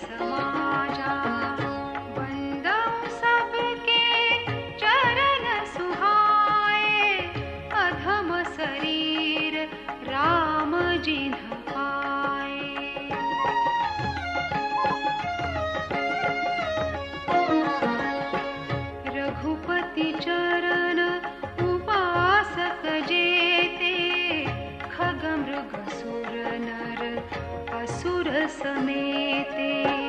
समाजा। वंदऊ सबके चरण सुहाए, अधम शरीर राम जिन्ह पाए। रघुपति चरण उपासक जेते, खग मृग सुर नर असुर समेते।